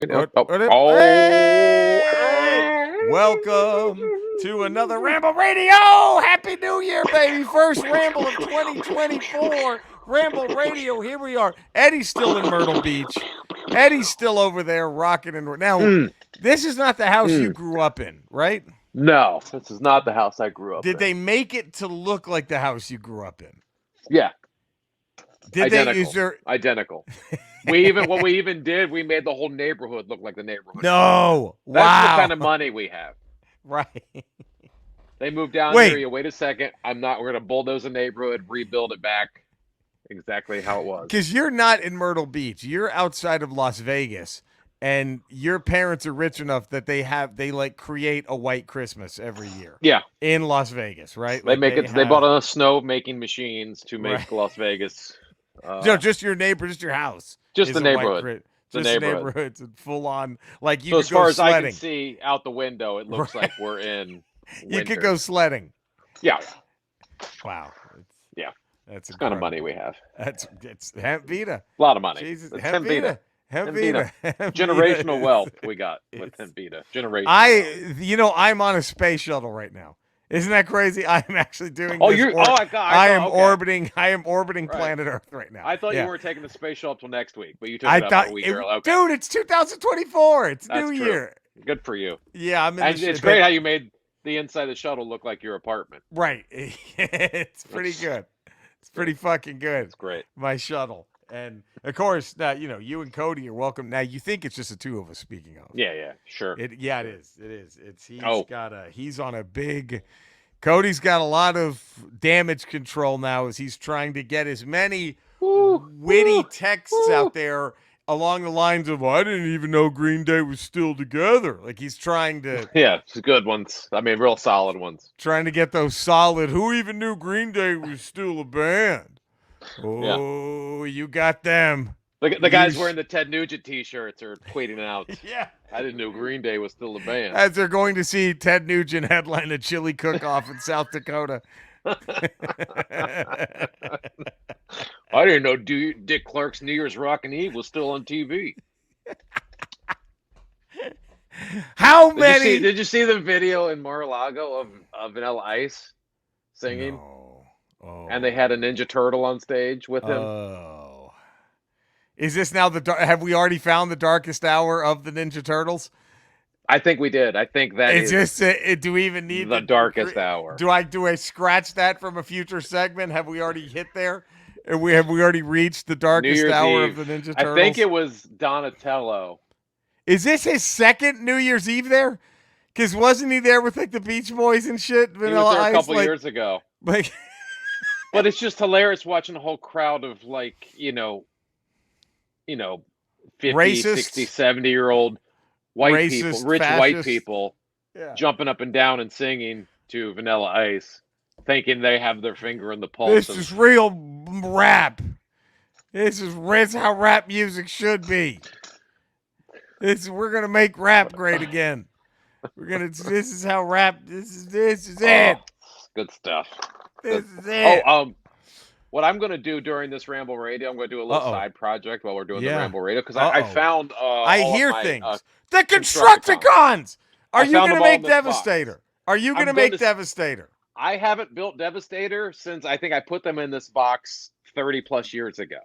Hey! Welcome to another Ramble Radio. Happy New Year, baby. First Ramble of 2024. Ramble Radio. Here we are. Eddie's still in Myrtle Beach. Eddie's still over there rocking and now. This is not the house you grew up in, right? No, this is not the house I grew up in. Did they make it to look like the house you grew up in? Yeah. Did Identical. they? Is there identical? We made the whole neighborhood look like the neighborhood. No. That's Wow. the kind of money we have. Right. They moved down here. You wait a second. We're going to bulldoze the neighborhood, rebuild it back exactly how it was. Because you're not in Myrtle Beach. You're outside of Las Vegas. And your parents are rich enough that they create a white Christmas every year. Yeah. In Las Vegas, right? They they bought enough snow making machines to make Las Vegas. No, just your neighbor, just your house. Just the neighborhood. The neighborhood. It's full on. Like you so could as far go as sledding. I can see out the window, it looks like we're in winter. You could go sledding. Yeah. Wow. That's kind of money we have. It's Hemp Vita. A lot of money. Jesus, Hemp Vita. Hemp Vita. Generational wealth we got with Hemp Vita. Generational. I'm on a space shuttle right now. Isn't that crazy? I'm actually doing. I am orbiting. I am orbiting planet Earth right now. I thought you were taking the space shuttle till next week, but you took it up a week early. Okay. Dude, it's 2024. It's That's New true. Year. Good for you. Yeah, I'm in. And it's great how you made the inside of the shuttle look like your apartment. Right. It's pretty good. It's pretty fucking good. It's great. My shuttle. And of course, now you and Cody are welcome. Now you think it's just the two of us. Speaking of, yeah, sure. It is. He's on a big. Cody's got a lot of damage control now as he's trying to get as many witty texts out there along the lines of, I didn't even know Green Day was still together. Like he's trying to. Yeah, it's good ones. I mean, real solid ones. Trying to get those solid. Who even knew Green Day was still a band? Oh, You got them. The guys wearing the Ted Nugent T-shirts are tweeting out. Yeah. I didn't know Green Day was still a band. As they're going to see Ted Nugent headline a chili cook-off in South Dakota. I didn't know Dick Clark's New Year's Rockin' Eve was still on TV. How many? Did you see the video in Mar-a-Lago of Vanilla Ice singing? No. Oh. And they had a Ninja Turtle on stage with him. Oh. Is this now have we already found the darkest hour of the Ninja Turtles? I think we did. I think that is just. Do we even need the darkest hour? Do I scratch that from a future segment? Have we already hit there? Have we already reached the darkest hour of the Ninja Turtles? I think it was Donatello. Is this his second New Year's Eve there? Because wasn't he there with like the Beach Boys and shit? He was there a couple years ago. Like. But it's just hilarious watching a whole crowd of 50, Racists, 60, 70-year-old white people, rich fascists. White people, jumping up and down and singing to Vanilla Ice, thinking they have their finger in the pulse. This is real rap. This is how rap music should be. We're gonna make rap great again. This is how rap. This is it. Good stuff. This is it. What I'm going to do during this Ramble Radio, I'm going to do a little side project while we're doing the Ramble Radio because I found. I hear things. The Constructicons. Are you going to make Devastator? Are you going to make Devastator? I haven't built Devastator since I think I put them in this box 30 plus years ago.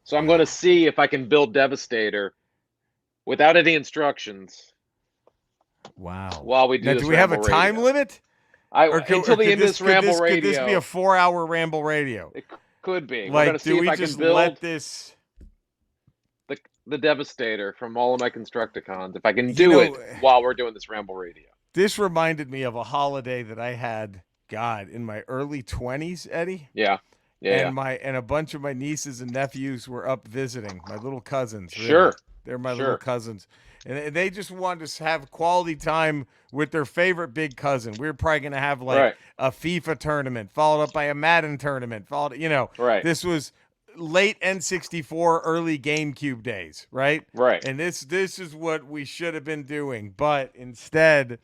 So I'm going to see if I can build Devastator without any instructions. Wow. While we do this do we have a time limit? Until the end of this Ramble Radio. Could this be a 4-hour Ramble Radio? It could be. Like, we're going to see if I can build let this... the Devastator from all of my Constructicons. If I can do it while we're doing this Ramble Radio. This reminded me of a holiday that I had, in my early 20s, Eddie. Yeah. And a bunch of my nieces and nephews were up visiting, my little cousins. Really. Sure. They're my little cousins. And they just wanted to have quality time with their favorite big cousin. We were probably going to have a FIFA tournament, followed up by a Madden tournament. This was late N64, early GameCube days, right? Right. And this is what we should have been doing. But instead,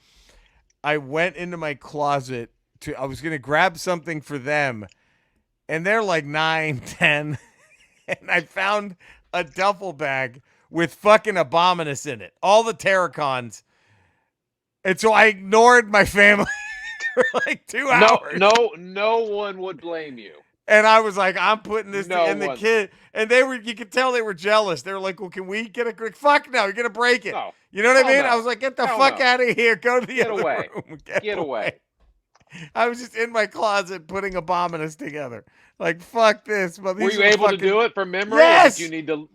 I went into my closet. I was going to grab something for them. And they're like 9, 10. And I found a duffel bag with fucking Abominus in it. All the Terracons. And so I ignored my family for like 2 hours. No one would blame you. And I was like, I'm putting this No the one. kid, and you could tell they were jealous. They were like, well, can we get a quick fuck no, you're gonna break it. No. You know what I mean? No. I was like, get the Hell fuck no. out of here. Go to the Get other away. room. Get away. I was just in my closet putting Abominus together. Like, fuck this. But Were you able to do it from memory? Yes! Or did you need to?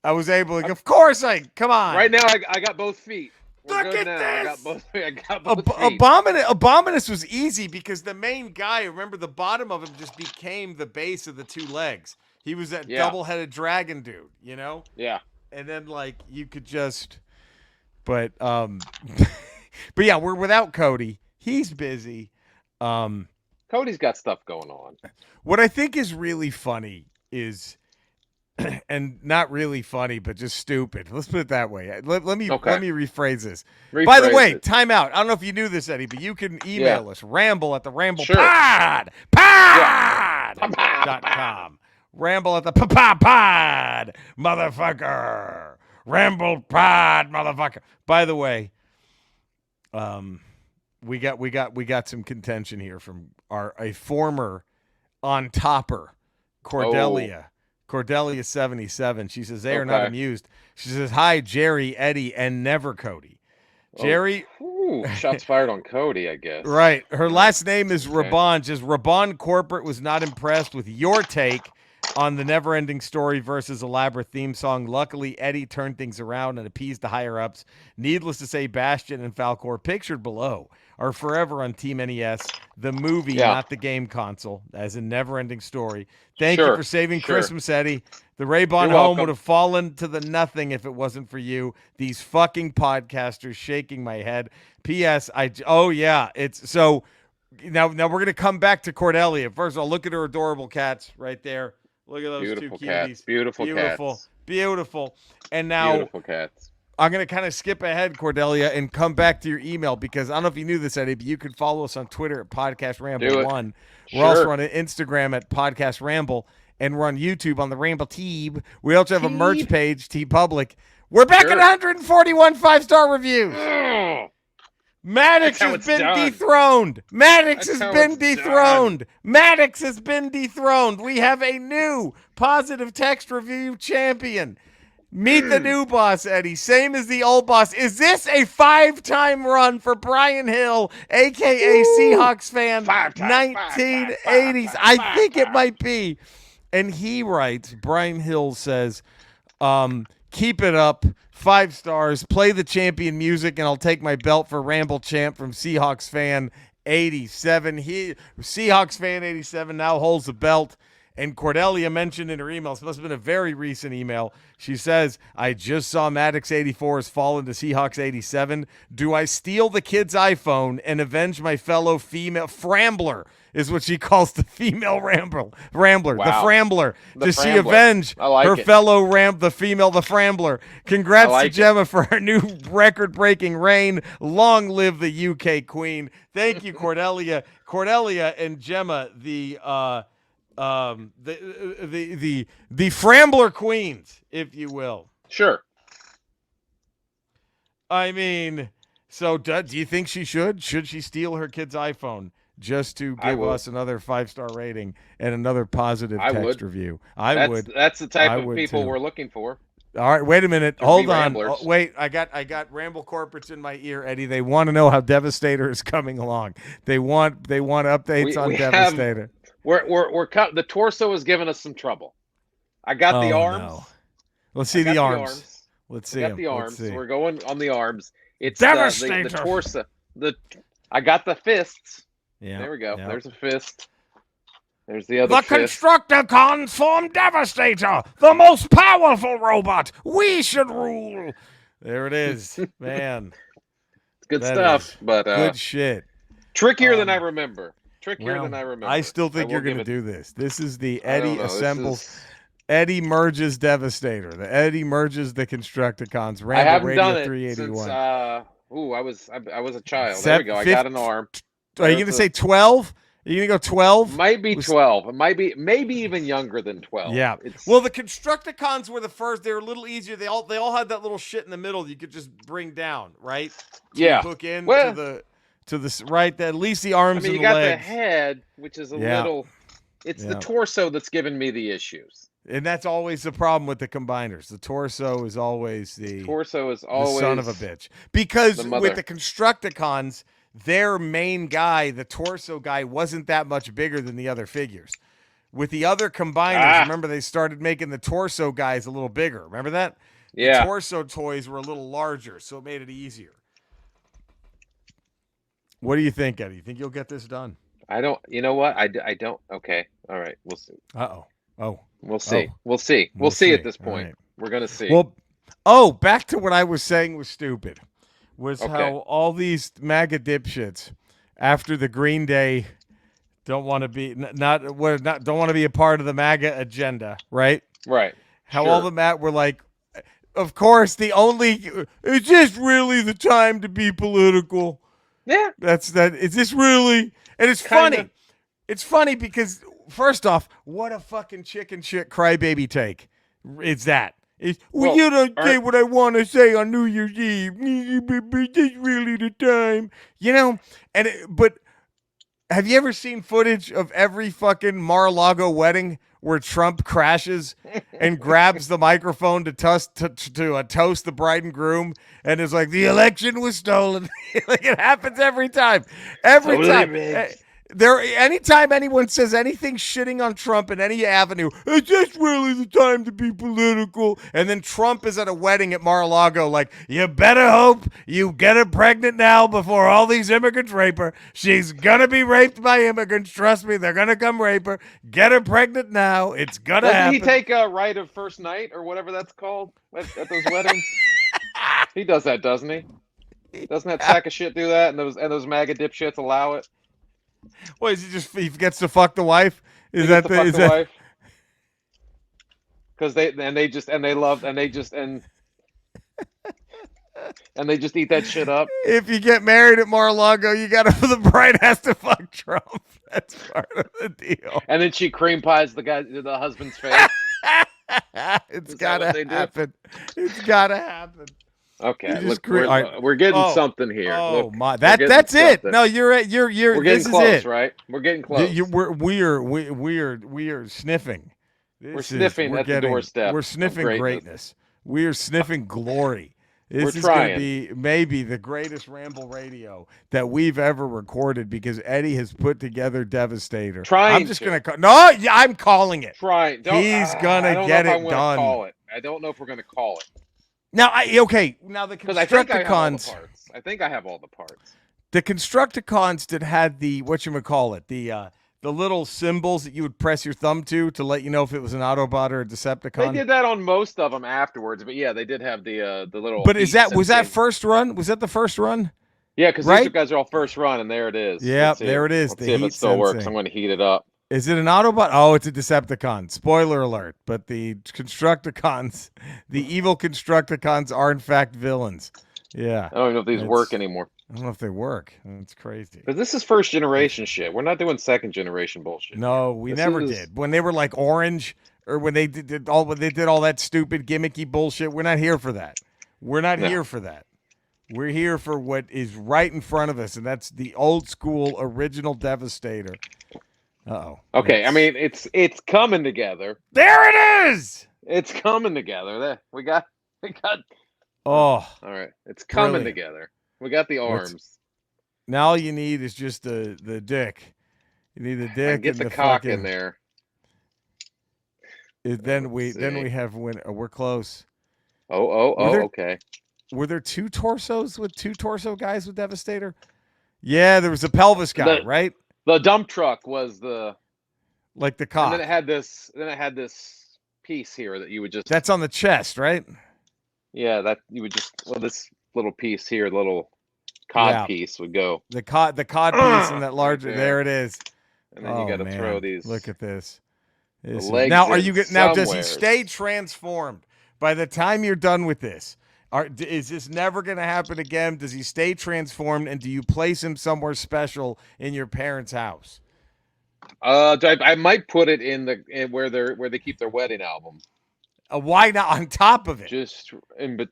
I was able to. Of course come on. Right now, I got both feet. We're Look good at now. this! I got both feet. Abominus was easy because the main guy, remember, the bottom of him just became the base of the 2 legs. He was that double-headed dragon dude, you know? Yeah. And then, like, you could just... But, but yeah, we're without Cody. He's busy. Cody's got stuff going on. What I think is really funny is... and not really funny, but just stupid. Let's put it that way. Let me rephrase this. By the way, time out. I don't know if you knew this, Eddie, but you can email us, Ramble at the RamblePod.com. Ramble at the pod, motherfucker. Ramble pod, motherfucker. By the way, we got some contention here from a former on topper, Cordelia. Cordelia 77. She says they are not amused. She says, hi, Jerry, Eddie, and never Cody. Jerry. Shots fired on Cody, I guess. Right. Her last name is Raban. Just Raban Corporate was not impressed with your take on the never-ending story versus elaborate theme song. Luckily, Eddie turned things around and appeased the higher-ups. Needless to say, Bastion and Falcor, pictured below, are forever on Team NES, the movie, not the game console, as in never-ending story. Thank you for saving Christmas, Eddie. The Ray-Ban home would have fallen to the nothing if it wasn't for you. These fucking podcasters shaking my head. P.S. It's so now we're gonna come back to Cordelia. First of all, look at her adorable cats right there. Look at those beautiful 2 cats. cuties. Beautiful. And now beautiful cats. I'm going to kind of skip ahead, Cordelia, and come back to your email because I don't know if you knew this, Eddie, but you can follow us on Twitter at Podcast Ramble 1. We're also on Instagram at Podcast Ramble, and we're on YouTube on the Ramble Teeb. We also have a merch page, TeePublic. We're back at 141 5-star reviews. Maddox has been dethroned. Maddox has been dethroned. Maddox has been dethroned. We have a new positive text review champion. Meet the new boss, Eddie. Same as the old boss. Is this a 5-time run for Brian Hill, a.k.a. Seahawks fan, 1980s? I think it might be. And he writes, Brian Hill says, keep it up. 5 stars. Play the champion music, and I'll take my belt for Ramble Champ from Seahawks fan 87. Seahawks fan 87 now holds the belt. And Cordelia mentioned in her email, this must have been a very recent email. She says, I just saw Maddox 84 has fallen to Seahawks 87. Do I steal the kid's iPhone and avenge my fellow female Frambler? Is what she calls the female Rambler. Wow. The Frambler. Does she Frambler. avenge her fellow the Frambler? Congrats to Gemma for her new record-breaking reign. Long live the UK Queen. Thank you, Cordelia. Cordelia and Gemma, the Frambler Queens, if you will. Sure. I mean, so do you think she should? Should she steal her kid's iPhone? Just to give us another 5-star rating and another positive text review. I would. That's the type of people we're looking for. All right, wait a minute. Hold on. Wait, I got Ramble Corporates in my ear, Eddie. They want to know how Devastator is coming along. They want updates on Devastator. We're cut. The torso is giving us some trouble. I got the arms. No. Let's see the arms. Let's see. I got the arms. We're going on the arms. It's Devastator. The torso. I got the fists. Yeah. There we go. Yeah. There's a fist. There's the other fist. The Constructicons form Devastator, the most powerful robot. We should rule. There it is, man. It's good stuff, but good shit. Trickier than I remember. I still think you're going to do this. This is the Eddie assembles. Eddie merges Devastator. The Eddie merges the Constructicons. I haven't Radio done it 381. since. I was a child. There we go. I got an arm. Are you going to say 12? Are You gonna go 12? Might be 12. It might be maybe even younger than 12. Yeah. Well, the Constructicons were the first. They were a little easier. They all had that little shit in the middle you could just bring down, right? So yeah. You hook in Well, to the right. At least the arms and the got legs. the head, which is a little. It's the torso that's giving me the issues. And that's always the problem with the combiners. The torso is always the son of a bitch. Because with the Constructicons, their main guy, the torso guy, wasn't that much bigger than the other figures. With the other combiners, remember they started making the torso guys a little bigger. Remember that? Yeah. The torso toys were a little larger, so it made it easier. What do you think, Eddie? You think you'll get this done? I don't. You know what? I don't. Okay. All right. We'll see. Oh. We'll see. We'll see. We'll see at this point. Right. We're going to see. Well, back to what I was saying was stupid. How all these MAGA dipshits after the Green Day don't want to be don't want to be a part of the MAGA agenda, right? Right. How all the were like, of course, is this really the time to be political? Yeah. Is this really? And it's funny. It's funny because first off, what a fucking chicken shit crybaby take is that? You don't say what I want to say on New Year's Eve. Is this really the time? But have you ever seen footage of every fucking Mar-a-Lago wedding where Trump crashes and grabs the microphone to toast the bride and groom and is like, the election was stolen? Like, it happens every time. Every time. Anytime anyone says anything shitting on Trump in any avenue, is this really the time to be political? And then Trump is at a wedding at Mar-a-Lago like, you better hope you get her pregnant now before all these immigrants rape her. She's going to be raped by immigrants. Trust me, they're going to come rape her. Get her pregnant now. It's going to happen. Doesn't he take a right of first night or whatever that's called at those weddings? He does that, doesn't he? Doesn't that sack of shit do that? And those MAGA dipshits allow it? What is he gets to fuck the wife? Is that the wife? Because they just eat that shit up. If you get married at Mar-a-Lago, the bride has to fuck Trump. That's part of the deal. And then she cream pies the husband's face. It's gotta happen. It's gotta happen. Okay, look, we're getting something here. Oh look, my, that's it. No, you're at you're. We're getting close, right? We're getting close. We are sniffing. We're sniffing at the doorstep. We're sniffing greatness. We are sniffing glory. This is going to be maybe the greatest Ramble Radio that we've ever recorded because Eddie has put together Devastator. I'm calling it. He's gonna get it done. I don't know if we're gonna call it. Now the Constructicons. I think I have all the parts. The Constructicons that had the the little symbols that you would press your thumb to let you know if it was an Autobot or a Decepticon. They did that on most of them afterwards, but yeah, they did have the little. But was that first run? Was that the first run? Yeah, because these guys are all first run, and there it is. Yeah, there it is. Let's see if it still works. I'm going to heat it up. Is it an Autobot? Oh, it's a Decepticon. Spoiler alert. But the Constructicons, the evil Constructicons are in fact villains. Yeah. I don't even know if these work anymore. I don't know if they work. That's crazy. Because this is first generation shit. We're not doing second generation bullshit. No, we never did. When they were like orange, or when they did all that stupid gimmicky bullshit, we're not here for that. We're not here for that. We're here for what is right in front of us, and that's the old school original Devastator. Uh-oh. Okay, I mean it's coming together. There it is. It's coming together. There we got. Oh, all right. It's coming together. We got the arms. Now all you need is just the dick. You need the dick and get the cock in there. Then we have we're close. Okay. Were there two torso guys with Devastator? Yeah, there was a pelvis guy, right? The dump truck was the cock. And then it had this piece here that you would just. That's on the chest, right? Yeah, that you would just this little piece here, the little cod piece would go. The cod piece and that larger. Right there it is. And then you got to throw these. Look at this. Now, does he stay transformed by the time you're done with this? Is this never going to happen again? Does he stay transformed, and do you place him somewhere special in your parents' house? I might put it in where they keep their wedding album. Why not on top of it? Just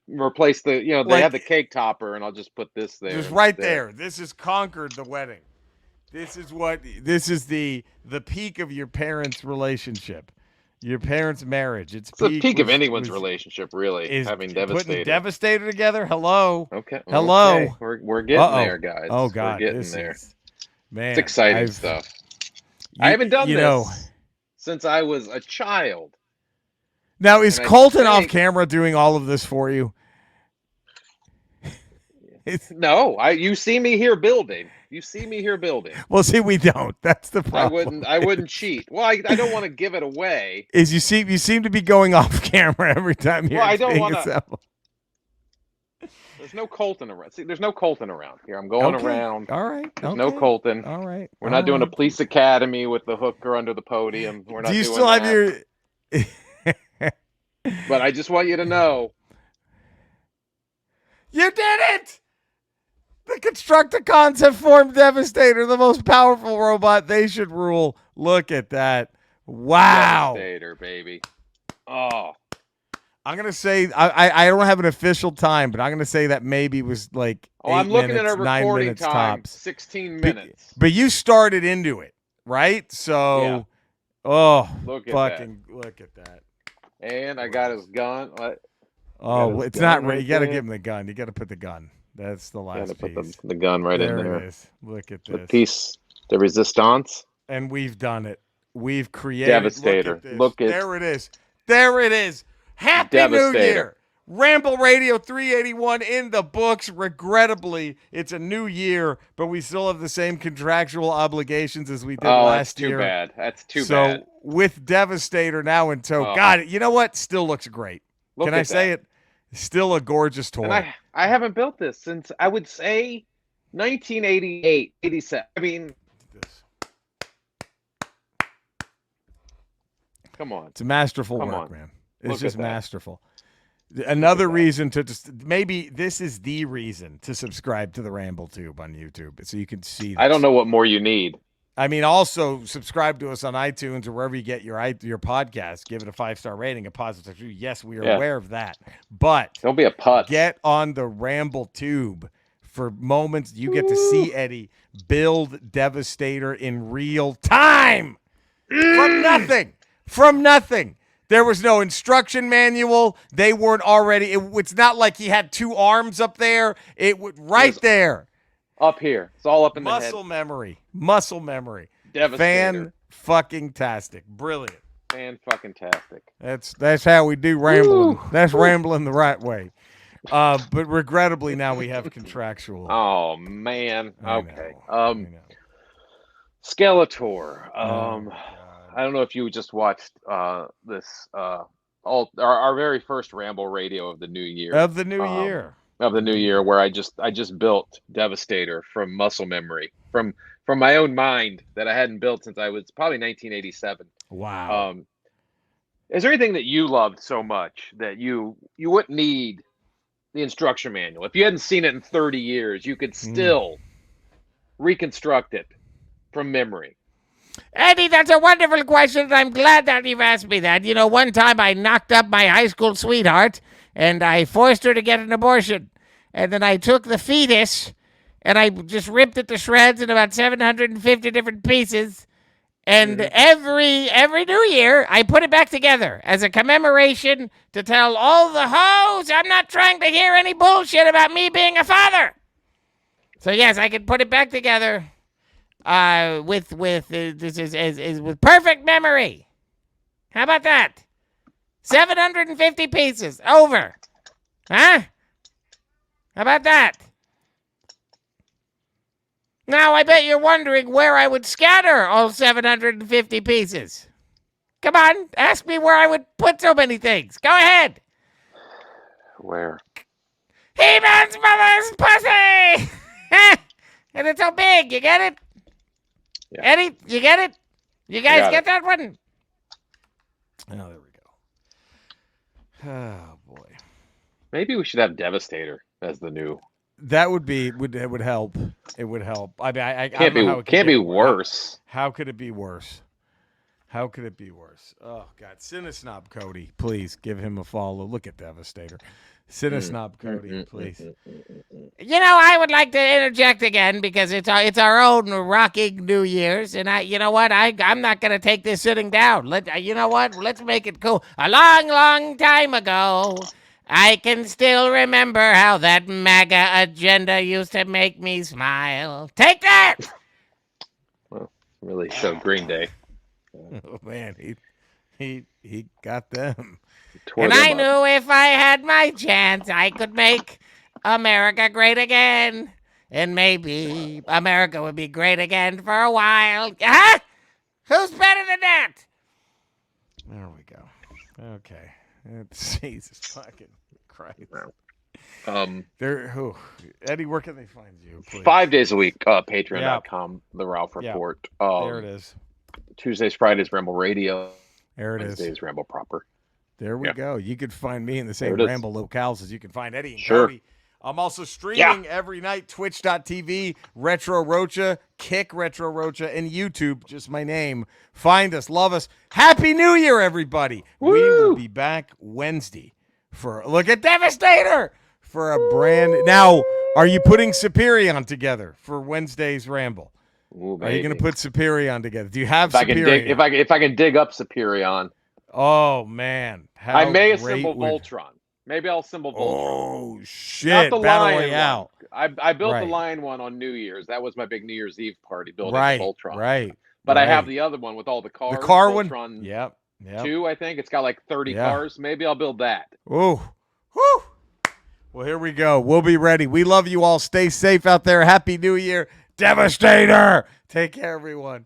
replace the they have the cake topper, and I'll just put this there. Just right there. This has conquered the wedding. This is the peak of your parents' relationship, your parents' marriage. It's the peak of anyone's relationship, really. Is having Devastator. Putting Devastator together. Hello. Okay. Hello. Okay. We're getting there, guys. Oh God, we're getting there. Man, it's exciting stuff. I haven't done this since I was a child. Now, is Colton off camera doing all of this for you? No, you see me here building. You see me here building. Well, see, we don't. That's the problem. I wouldn't cheat. Well, I don't want to give it away. You seem to be going off camera every time you're. Well, I don't want to. There's no Colton around. See, there's no Colton around here. I'm going around. All right. There's no Colton. All right. We're not doing a police academy with the hooker under the podium. We're not. Do you still have your? But I just want you to know. You did it! The Constructicons have formed Devastator, the most powerful robot. They should rule. Look at that. Wow. Devastator, baby. Oh. I'm going to say, I don't have an official time, but I'm going to say that maybe was like 8 I'm looking minutes, at our 9 recording minutes time, tops. 16 minutes. But you started into it, right? So, look at that. And I got his gun. It's not right. You got to give him the gun. You got to put the gun. That's the last piece. Put the gun right in there. There it is. Look at this. The piece de resistance. And we've done it. We've created Devastator. Look at there it is. There it is. Happy Devastator. New Year. Ramble Radio 381 in the books. Regrettably, it's a new year, but we still have the same contractual obligations as we did last year. That's too bad. So with Devastator now in tow, God, you know what? Still looks great. Can I say it? Still a gorgeous toy. And I haven't built this since, I would say, 1988, 87. I mean, come on. It's a masterful work, man. It's just masterful. Another reason to just maybe this is the reason to subscribe to the Ramble Tube on YouTube, so you can see this. I don't know what more you need. I mean, also subscribe to us on iTunes or wherever you get your podcast. Give it a 5-star rating, a positive review. Yes, we are aware of that, but don't be a putz. Get on the Ramble Tube for moments you get to see Eddie build Devastator in real time from nothing. From nothing. There was no instruction manual. They weren't already. It's not like he had 2 arms up there. It was there. Up here. It's all up in the head. Muscle memory. Devastator. Fan-fucking-tastic. Brilliant. Fan-fucking-tastic. That's how we do rambling. Woo. That's rambling the right way. But regrettably, now we have contractual. Oh, man. Okay. Skeletor. I don't know if you just watched this our very first Ramble Radio of the new year. Of the new year, where I just built Devastator from muscle memory, from my own mind that I hadn't built since I was probably 1987. Wow. Is there anything that you loved so much that you wouldn't need the instruction manual? If you hadn't seen it in 30 years, you could still reconstruct it from memory. Eddie, that's a wonderful question, and I'm glad that you've asked me that. You know, one time I knocked up my high school sweetheart, and I forced her to get an abortion. And then I took the fetus, and I just ripped it to shreds in about 750 different pieces. And every new year, I put it back together as a commemoration to tell all the hoes I'm not trying to hear any bullshit about me being a father. So, yes, I can put it back together. With perfect memory. How about that? 750 pieces. Over. Huh? How about that? Now, I bet you're wondering where I would scatter all 750 pieces. Come on, ask me where I would put so many things. Go ahead. Where? He-Man's mother's pussy! And it's so big, you get it? Yeah. Eddie, you get it? You guys get that one? Oh, there we go. Oh, boy. Maybe we should have Devastator as the new That would it would help. It would help. I mean, I Can't don't know how it be get worse. How could it be worse? How could it be worse? Oh God, Cinesnob Cody, please give him a follow. Look at Devastator. Cinesnob Cody, please. You know, I would like to interject again because it's our own rocking New Year's, and you know what? I'm not gonna take this sitting down. You know what? Let's make it cool. A long, long time ago, I can still remember how that MAGA agenda used to make me smile. Take that! Well, really showed Green Day. Oh man, he got them. And I knew if I had my chance, I could make America great again. And maybe America would be great again for a while. Huh? Who's better than that? There we go. Okay. Jesus fucking Christ. Eddie, where can they find you, please? 5 days a week, patreon.com, The Ralph Report. There it is. Tuesdays, Fridays, Ramble Radio. There it Wednesdays, is. Ramble Proper. There we go. You could find me in the same Ramble locales as you can find Eddie and Cody. I'm also streaming every night, twitch.tv, Retro Rocha, Kick Retro Rocha, and YouTube, just my name. Find us, love us. Happy New Year, everybody. Woo! We will be back Wednesday for a look at Devastator for a brand. Now, are you putting Superion together for Wednesday's Ramble? Ooh, are you going to put Superion together? Do you have if Superion? If I can dig up Superion. Oh, man. I may assemble Voltron. Maybe I'll assemble Voltron. Oh, shit. Not the Battle Lion Royale. I built the Lion one on New Year's. That was my big New Year's Eve party, building Voltron. Right. But I have the other one with all the cars. The car Voltron one? Yep. 2, I think. It's got like 30 cars. Maybe I'll build that. Ooh. Woo. Well, here we go. We'll be ready. We love you all. Stay safe out there. Happy New Year. Devastator. Take care, everyone.